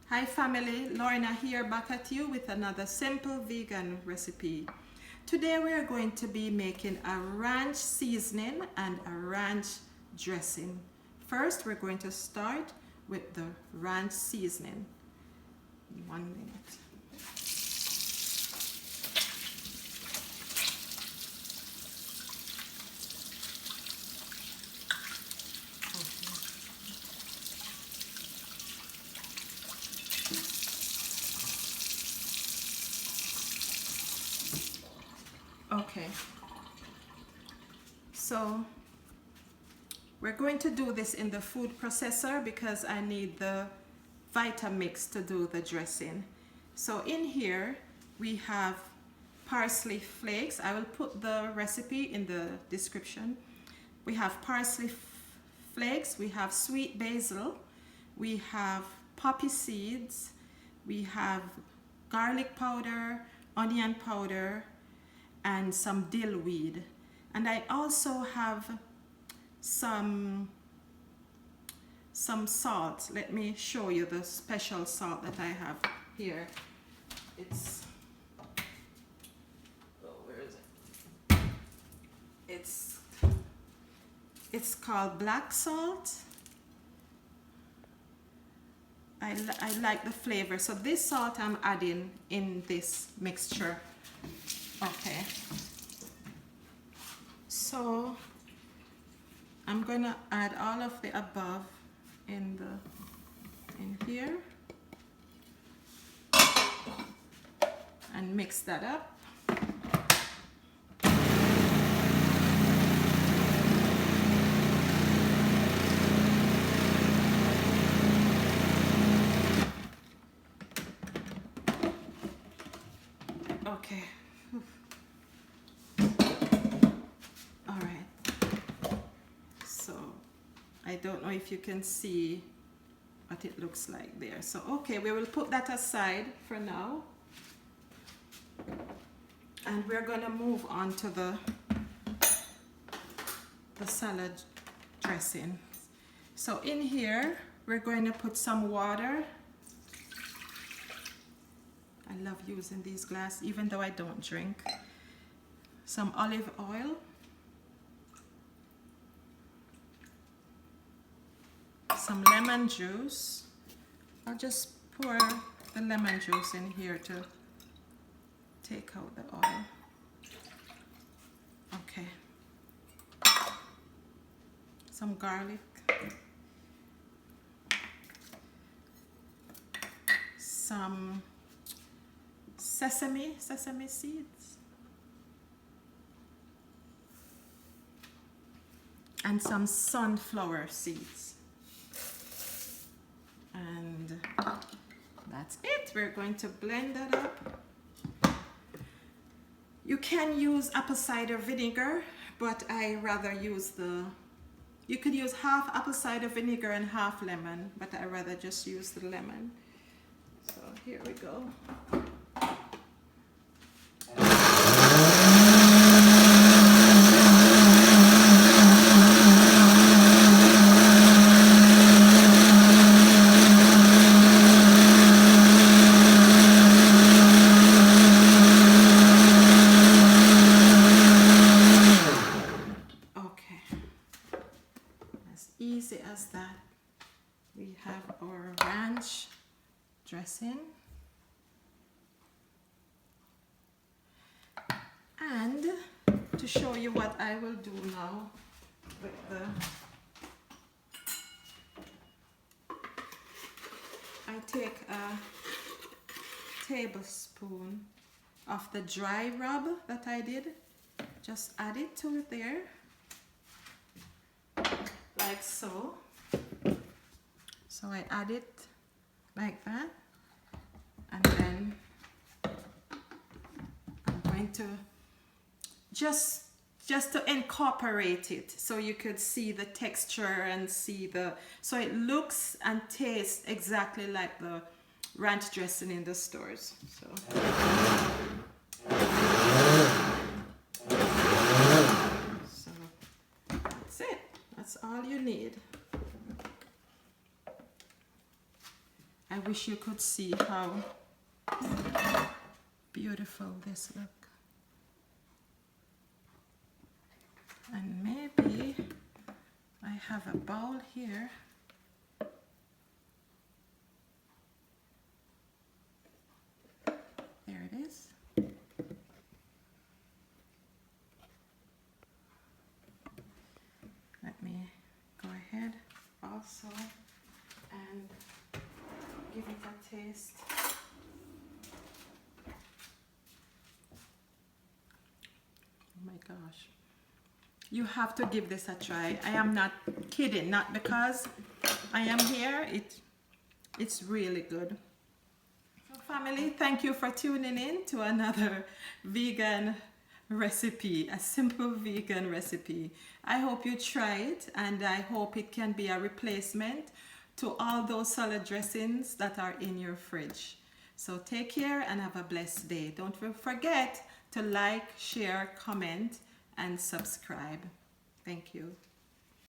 Hi family, Lorna here back at you with another simple vegan recipe. Today we are going to be making a ranch seasoning and a ranch dressing. First we're going to start with the ranch seasoning. 1 minute. Okay, so we're going to do this in the food processor because I need the Vitamix to do the dressing. So in here we have parsley flakes. I will put the recipe in the description. We have parsley flakes, we have sweet basil, we have poppy seeds, we have garlic powder, onion powder, and some dill weed. And I also have some salt. Let me show you the special salt that I have here. It's, oh, where is it? It's called black salt. I like the flavor. So this salt I'm adding in this mixture. Okay, so I'm gonna add all of the above in here and mix that up. Okay. I don't know if you can see what it looks like there. So okay, we will put that aside for now. And we're gonna move on to the salad dressing. So in here, we're going to put some water. I love using these glasses, even though I don't drink. Some olive oil. Some lemon juice. I'll just pour the lemon juice in here to take out the oil. Okay. Some garlic. Some sesame seeds. And some sunflower seeds. And that's it. We're going to blend that up. You can use apple cider vinegar, but I rather use you could use half apple cider vinegar and half lemon, but I rather just use the lemon. So here we go. Easy as that. We have our ranch dressing, and to show you what I will do now with I take a tablespoon of the dry rub that I did, just add it to it there. Like so. So I add it like that, and then I'm going to just to incorporate it so you could see the texture and see so it looks and tastes exactly like the ranch dressing in the stores. So that's it. That's all you need. I wish you could see how beautiful this look. And maybe I have a bowl here. There it is. Let me go ahead also and give it a taste. Oh my gosh. You have to give this a try. I am not kidding, not because I am here. It's really good. So family, thank you for tuning in to another vegan recipe, a simple vegan recipe. I hope you try it, and I hope it can be a replacement to all those salad dressings that are in your fridge. So take care and have a blessed day. Don't forget to like, share, comment, and subscribe. Thank you.